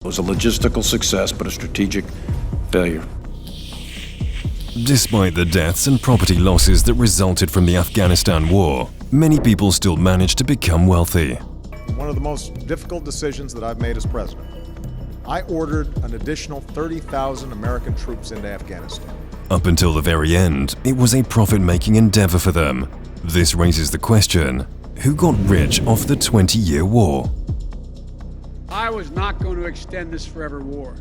It was a logistical success, but a strategic failure. Despite the deaths and property losses that resulted from the Afghanistan war, many people still managed to become wealthy. One of the most difficult decisions that I've made as president. I ordered an additional 30,000 American troops into Afghanistan. Up until the very end, it was a profit-making endeavor for them. This raises the question, who got rich off the 20-year war? I was not going to extend this forever war,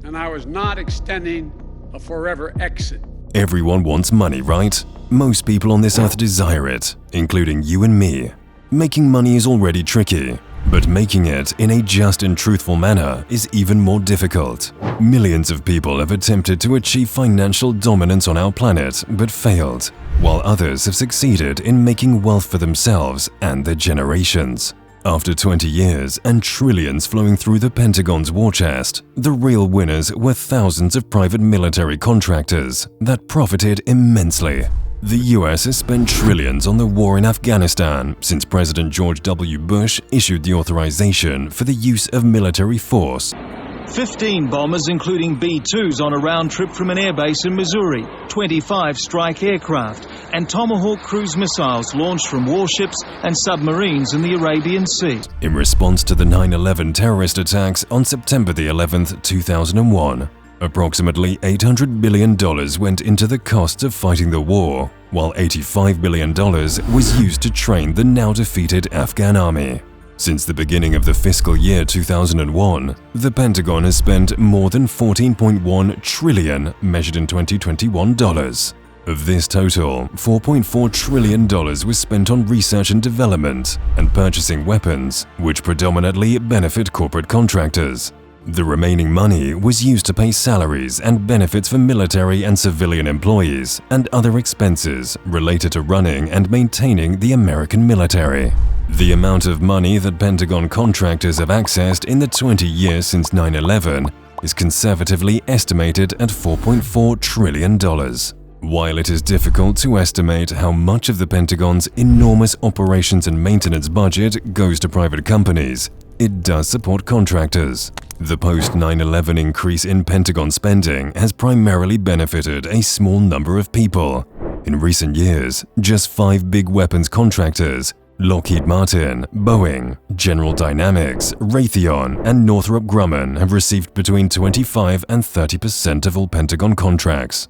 and I was not extending a forever exit. Everyone wants money, right? Most people on this earth desire it, including you and me. Making money is already tricky, but making it in a just and truthful manner is even more difficult. Millions of people have attempted to achieve financial dominance on our planet but failed, while others have succeeded in making wealth for themselves and their generations. After 20 years and trillions flowing through the Pentagon's war chest, the real winners were thousands of private military contractors that profited immensely. The US has spent trillions on the war in Afghanistan since President George W. Bush issued the authorization for the use of military force. 15 bombers, including B-2s, on a round trip from an airbase in Missouri, 25 strike aircraft, and Tomahawk cruise missiles launched from warships and submarines in the Arabian Sea. In response to the 9/11 terrorist attacks on September the 11th, 2001, approximately $800 billion went into the costs of fighting the war, while $85 billion was used to train the now-defeated Afghan army. Since the beginning of the fiscal year 2001, the Pentagon has spent more than $14.1 trillion measured in 2021 dollars. Of this total, $4.4 trillion was spent on research and development and purchasing weapons, which predominantly benefit corporate contractors. The remaining money was used to pay salaries and benefits for military and civilian employees and other expenses related to running and maintaining the American military. The amount of money that Pentagon contractors have accessed in the 20 years since 9/11 is conservatively estimated at $4.4 trillion. While it is difficult to estimate how much of the Pentagon's enormous operations and maintenance budget goes to private companies, it does support contractors. The post-9/11 increase in Pentagon spending has primarily benefited a small number of people. In recent years, just 5 big weapons contractors, Lockheed Martin, Boeing, General Dynamics, Raytheon, and Northrop Grumman, have received between 25% and 30% of all Pentagon contracts.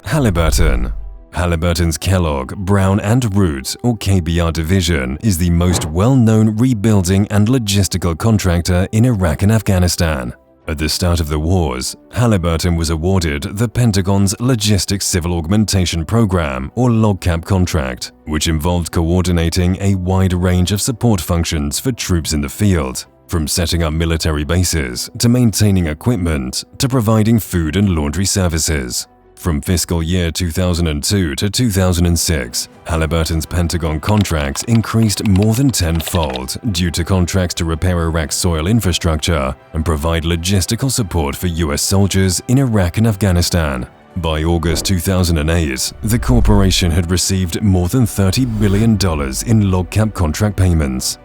Halliburton. Halliburton's Kellogg, Brown & Root, or KBR division, is the most well-known rebuilding and logistical contractor in Iraq and Afghanistan. At the start of the wars, Halliburton was awarded the Pentagon's Logistics Civil Augmentation Program, or LOGCAP contract, which involved coordinating a wide range of support functions for troops in the field, from setting up military bases to maintaining equipment to providing food and laundry services. From fiscal year 2002 to 2006, Halliburton's Pentagon contracts increased more than tenfold due to contracts to repair Iraq's soil infrastructure and provide logistical support for US soldiers in Iraq and Afghanistan. By August 2008, the corporation had received more than $30 billion in LOGCAP contract payments.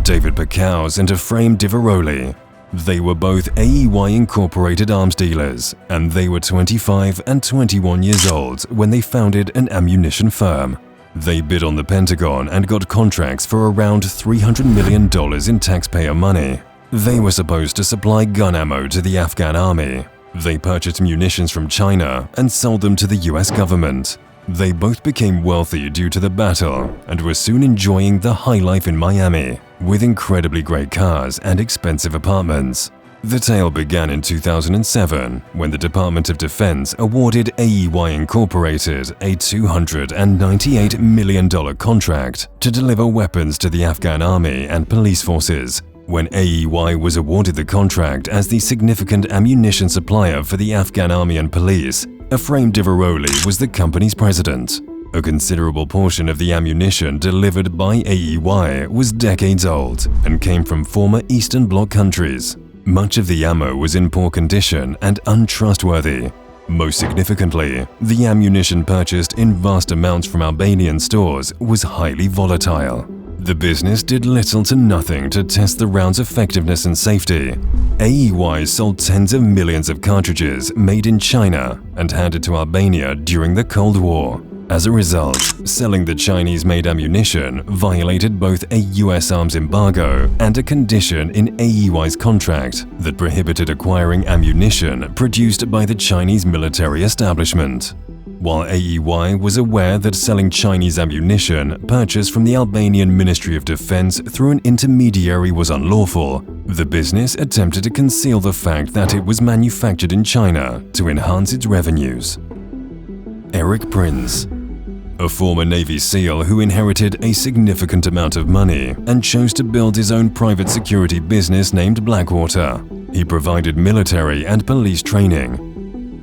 David Pakaus and Ephraim Diveroli. They were both AEY Incorporated arms dealers, and they were 25 and 21 years old when they founded an ammunition firm. They bid on the Pentagon and got contracts for around $300 million in taxpayer money. They were supposed to supply gun ammo to the Afghan army. They purchased munitions from China and sold them to the US government. They both became wealthy due to the battle and were soon enjoying the high life in Miami, with incredibly great cars and expensive apartments. The tale began in 2007 when the Department of Defense awarded AEY Incorporated a $298 million contract to deliver weapons to the Afghan army and police forces. When AEY was awarded the contract as the significant ammunition supplier for the Afghan army and police, Ephraim Diveroli was the company's president. A considerable portion of the ammunition delivered by AEY was decades old and came from former Eastern Bloc countries. Much of the ammo was in poor condition and untrustworthy. Most significantly, the ammunition purchased in vast amounts from Albanian stores was highly volatile. The business did little to nothing to test the round's effectiveness and safety. AEY sold tens of millions of cartridges made in China and handed to Albania during the Cold War. As a result, selling the Chinese-made ammunition violated both a US arms embargo and a condition in AEY's contract that prohibited acquiring ammunition produced by the Chinese military establishment. While AEY was aware that selling Chinese ammunition purchased from the Albanian Ministry of Defense through an intermediary was unlawful, the business attempted to conceal the fact that it was manufactured in China to enhance its revenues. Eric Prince, a former Navy SEAL who inherited a significant amount of money and chose to build his own private security business named Blackwater. He provided military and police training.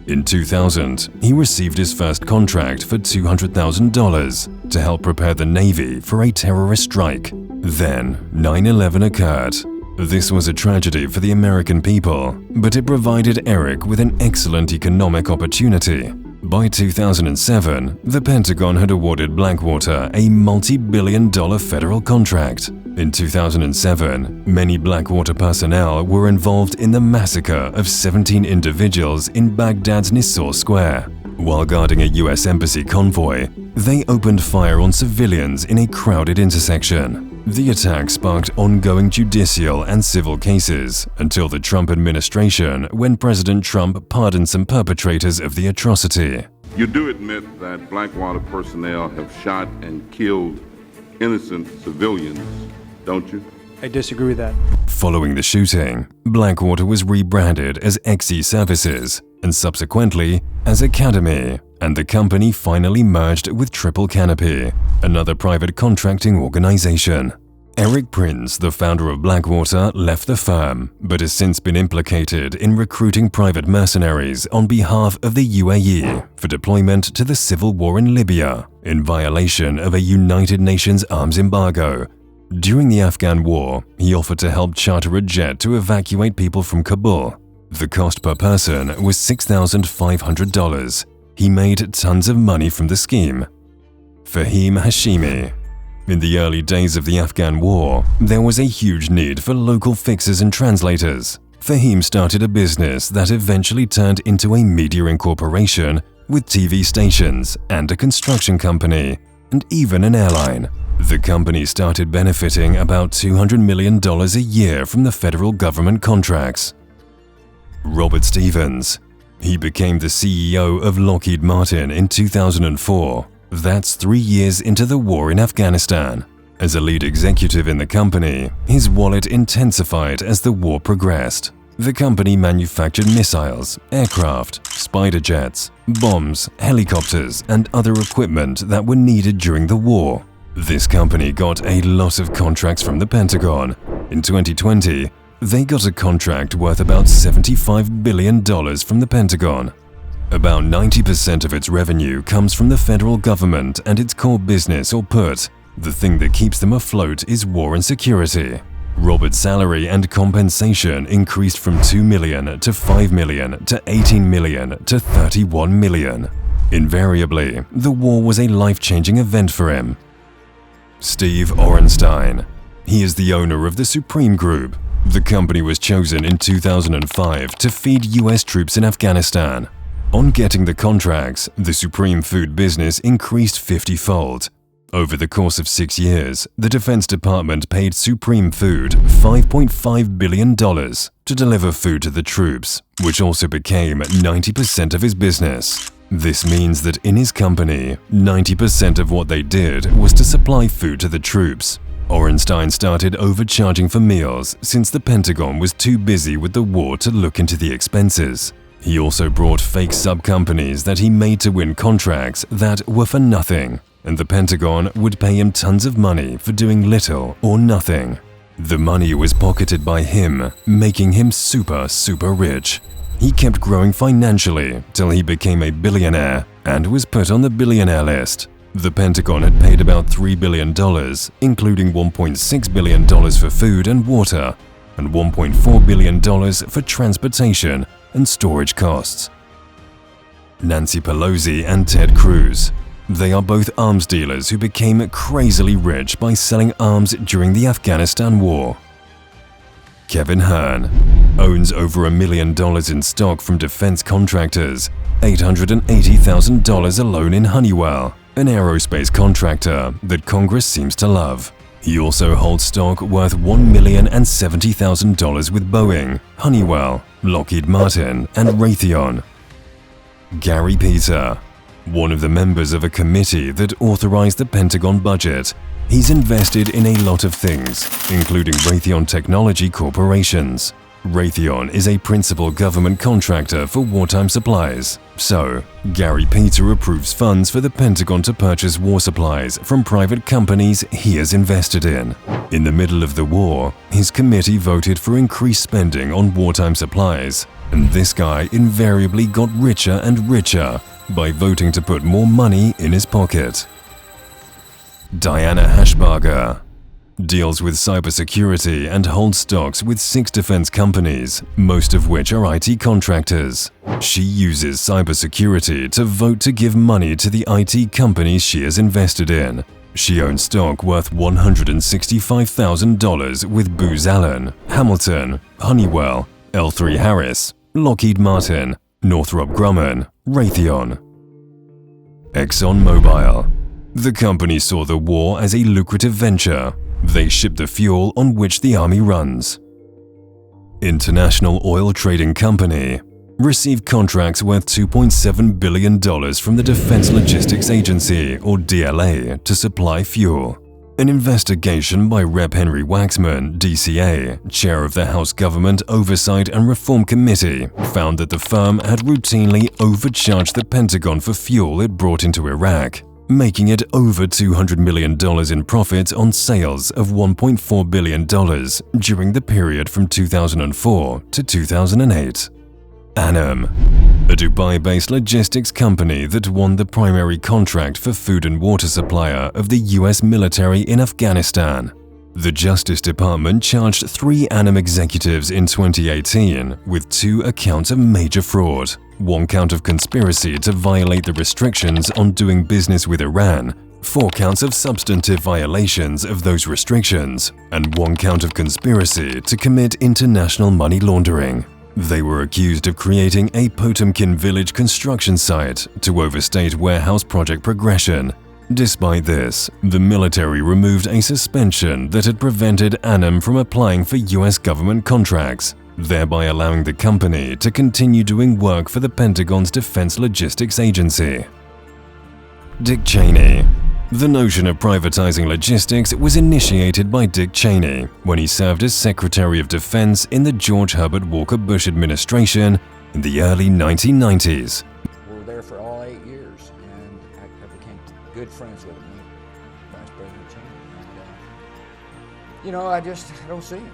In 2000, he received his first contract for $200,000 to help prepare the Navy for a terrorist strike. Then, 9/11 occurred. This was a tragedy for the American people, but it provided Eric with an excellent economic opportunity. By 2007, the Pentagon had awarded Blackwater a multi-billion-dollar federal contract. In 2007, many Blackwater personnel were involved in the massacre of 17 individuals in Baghdad's Nisour Square. While guarding a US embassy convoy, they opened fire on civilians in a crowded intersection. The attack sparked ongoing judicial and civil cases until the Trump administration, when President Trump pardoned some perpetrators of the atrocity. You do admit that Blackwater personnel have shot and killed innocent civilians, don't you? I disagree with that. Following the shooting, Blackwater was rebranded as XE Services and subsequently as Academy, and the company finally merged with Triple Canopy, another private contracting organization. Eric Prince, the founder of Blackwater, left the firm, but has since been implicated in recruiting private mercenaries on behalf of the UAE for deployment to the civil war in Libya, in violation of a United Nations arms embargo. During the Afghan war, he offered to help charter a jet to evacuate people from Kabul. The cost per person was $6,500. He made tons of money from the scheme. Fahim Hashimi. In the early days of the Afghan war, there was a huge need for local fixers and translators. Fahim started a business that eventually turned into a media incorporation with TV stations and a construction company, and even an airline. The company started benefiting about $200 million a year from the federal government contracts. Robert Stevens. He became the CEO of Lockheed Martin in 2004. That's 3 years into the war in Afghanistan. As a lead executive in the company, his wallet intensified as the war progressed. The company manufactured missiles, aircraft, spider jets, bombs, helicopters, and other equipment that were needed during the war. This company got a lot of contracts from the Pentagon. In 2020, they got a contract worth about $75 billion from the Pentagon. About 90% of its revenue comes from the federal government and its core business or put. The thing that keeps them afloat is war and security. Robert's salary and compensation increased from $2 million to $5 million to $18 million to $31 million. Invariably, the war was a life-changing event for him. Steve Orenstein. He is the owner of the Supreme Group. The company was chosen in 2005 to feed US troops in Afghanistan. On getting the contracts, the Supreme Food business increased 50-fold. Over the course of 6 years, the Defense Department paid Supreme Food $5.5 billion to deliver food to the troops, which also became 90% of his business. This means that in his company, 90% of what they did was to supply food to the troops. Orenstein started overcharging for meals since the Pentagon was too busy with the war to look into the expenses. He also brought fake sub-companies that he made to win contracts that were for nothing, and the Pentagon would pay him tons of money for doing little or nothing. The money was pocketed by him, making him super rich. He kept growing financially till he became a billionaire and was put on the billionaire list. The Pentagon had paid about $3 billion, including $1.6 billion for food and water, and $1.4 billion for transportation and storage costs. Nancy Pelosi and Ted Cruz. They are both arms dealers who became crazily rich by selling arms during the Afghanistan war. Kevin Hearn owns over $1 million in stock from defense contractors, $880,000 alone in Honeywell, an aerospace contractor that Congress seems to love. He also holds stock worth $1,070,000 with Boeing, Honeywell, Lockheed Martin, and Raytheon. Gary Peter, one of the members of a committee that authorized the Pentagon budget. He's invested in a lot of things, including Raytheon Technology Corporations. Raytheon is a principal government contractor for wartime supplies. So, Gary Peter approves funds for the Pentagon to purchase war supplies from private companies he has invested in. In the middle of the war, his committee voted for increased spending on wartime supplies, and this guy invariably got richer and richer by voting to put more money in his pocket. Diana Hashbarger deals with cybersecurity and holds stocks with 6 defense companies, most of which are IT contractors. She uses cybersecurity to vote to give money to the IT companies she has invested in. She owns stock worth $165,000 with Booz Allen, Hamilton, Honeywell, L3 Harris, Lockheed Martin, Northrop Grumman, Raytheon. ExxonMobil. The company saw the war as a lucrative venture. They ship the fuel on which the army runs. International Oil Trading Company received contracts worth $2.7 billion from the Defense Logistics Agency, or DLA, to supply fuel. An investigation by Rep. Henry Waxman, DCA, chair of the House Government Oversight and Reform Committee, found that the firm had routinely overcharged the Pentagon for fuel it brought into Iraq, making it over $200 million in profit on sales of $1.4 billion during the period from 2004 to 2008. Anam, a Dubai-based logistics company that won the primary contract for food and water supplier of the US military in Afghanistan. The Justice Department charged 3 Anam executives in 2018 with 2 accounts of major fraud, 1 count of conspiracy to violate the restrictions on doing business with Iran, 4 counts of substantive violations of those restrictions, and 1 count of conspiracy to commit international money laundering. They were accused of creating a Potemkin village construction site to overstate warehouse project progression. Despite this, the military removed a suspension that had prevented Anam from applying for US government contracts, thereby allowing the company to continue doing work for the Pentagon's Defense Logistics Agency. Dick Cheney. The notion of privatizing logistics was initiated by Dick Cheney when he served as Secretary of Defense in the George Herbert Walker Bush administration in the early 1990s. We were there for all 8 years, and I became good friends with him, Vice President Cheney. And, I don't see him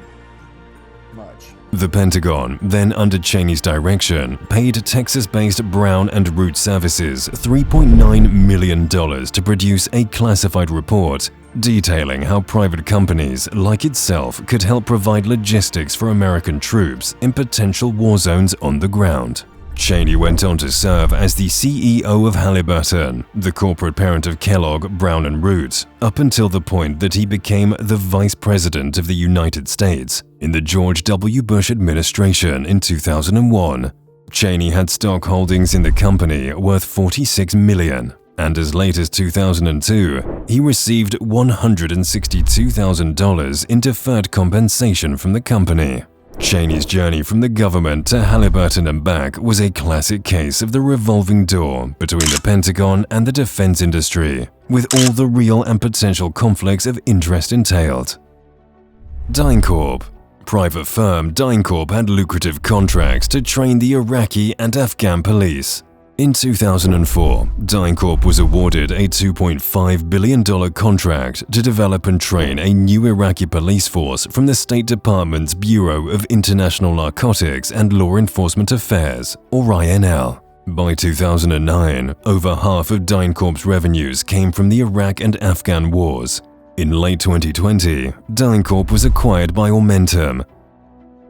much. The Pentagon, then under Cheney's direction, paid Texas-based Brown and Root Services $3.9 million to produce a classified report detailing how private companies like itself could help provide logistics for American troops in potential war zones on the ground. Cheney went on to serve as the CEO of Halliburton, the corporate parent of Kellogg, Brown and Root, up until the point that he became the Vice President of the United States in the George W. Bush administration in 2001. Cheney had stock holdings in the company worth $46 million, and as late as 2002, he received $162,000 in deferred compensation from the company. Cheney's journey from the government to Halliburton and back was a classic case of the revolving door between the Pentagon and the defense industry, with all the real and potential conflicts of interest entailed. DynCorp. Private firm DynCorp had lucrative contracts to train the Iraqi and Afghan police. In 2004, DynCorp was awarded a $2.5 billion contract to develop and train a new Iraqi police force from the State Department's Bureau of International Narcotics and Law Enforcement Affairs, or INL. By 2009, over half of DynCorp's revenues came from the Iraq and Afghan wars. In late 2020, DynCorp was acquired by Aumentum.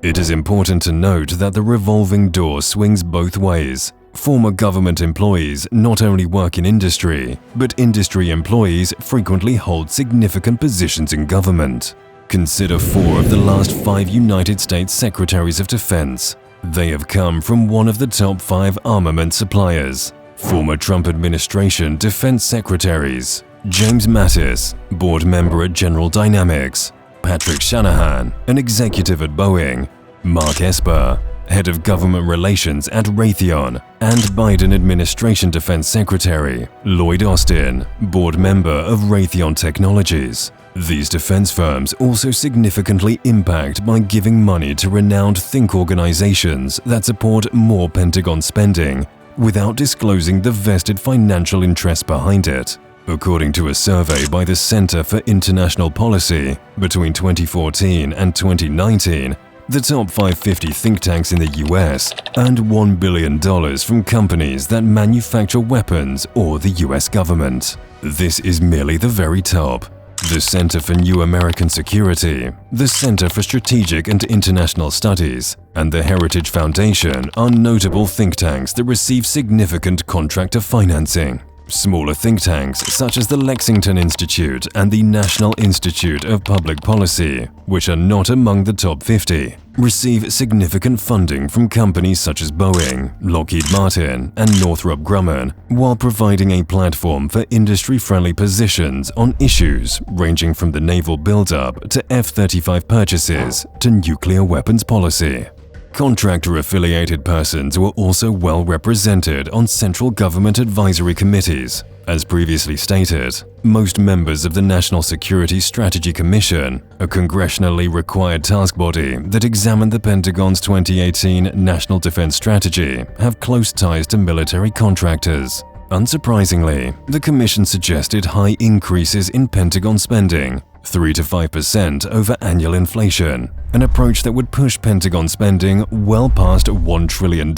It is important to note that the revolving door swings both ways. Former government employees not only work in industry, but industry employees frequently hold significant positions in government. Consider 4 of the last 5 United States Secretaries of Defense. They have come from one of the top 5 armament suppliers. Former Trump administration defense secretaries: James Mattis, board member at General Dynamics; Patrick Shanahan, an executive at Boeing; Mark Esper, head of government relations at Raytheon; and Biden administration defense secretary Lloyd Austin, board member of Raytheon Technologies. These defense firms also significantly impact by giving money to renowned think organizations that support more Pentagon spending without disclosing the vested financial interests behind it. According to a survey by the Center for International Policy, between 2014 and 2019, the top 550 think tanks in the US earned $1 billion from companies that manufacture weapons or the US government. This is merely the very top. The Center for New American Security, the Center for Strategic and International Studies, and the Heritage Foundation are notable think tanks that receive significant contractor financing. Smaller think tanks such as the Lexington Institute and the National Institute of Public Policy, which are not among the top 50, receive significant funding from companies such as Boeing, Lockheed Martin, and Northrop Grumman, while providing a platform for industry-friendly positions on issues ranging from the naval buildup to F-35 purchases to nuclear weapons policy. Contractor-affiliated persons were also well represented on central government advisory committees. As previously stated, most members of the National Security Strategy Commission, a congressionally required task body that examined the Pentagon's 2018 National Defense Strategy, have close ties to military contractors. Unsurprisingly, the Commission suggested high increases in Pentagon spending, 3 to 5% over annual inflation, an approach that would push Pentagon spending well past $1 trillion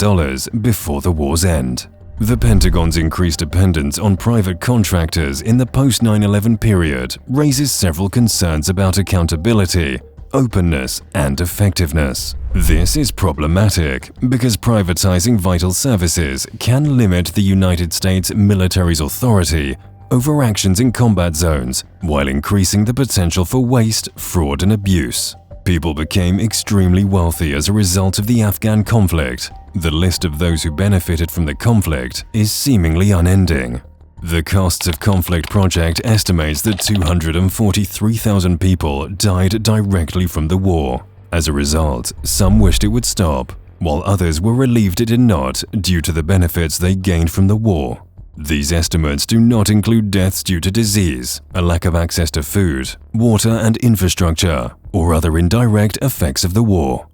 before the war's end. The Pentagon's increased dependence on private contractors in the post-9/11 period raises several concerns about accountability, openness, and effectiveness. This is problematic because privatizing vital services can limit the United States military's authority over actions in combat zones while increasing the potential for waste, fraud, and abuse. People became extremely wealthy as a result of the Afghan conflict. The list of those who benefited from the conflict is seemingly unending. The Costs of Conflict Project estimates that 243,000 people died directly from the war. As a result, some wished it would stop, while others were relieved it did not due to the benefits they gained from the war. These estimates do not include deaths due to disease, a lack of access to food, water and infrastructure, or other indirect effects of the war.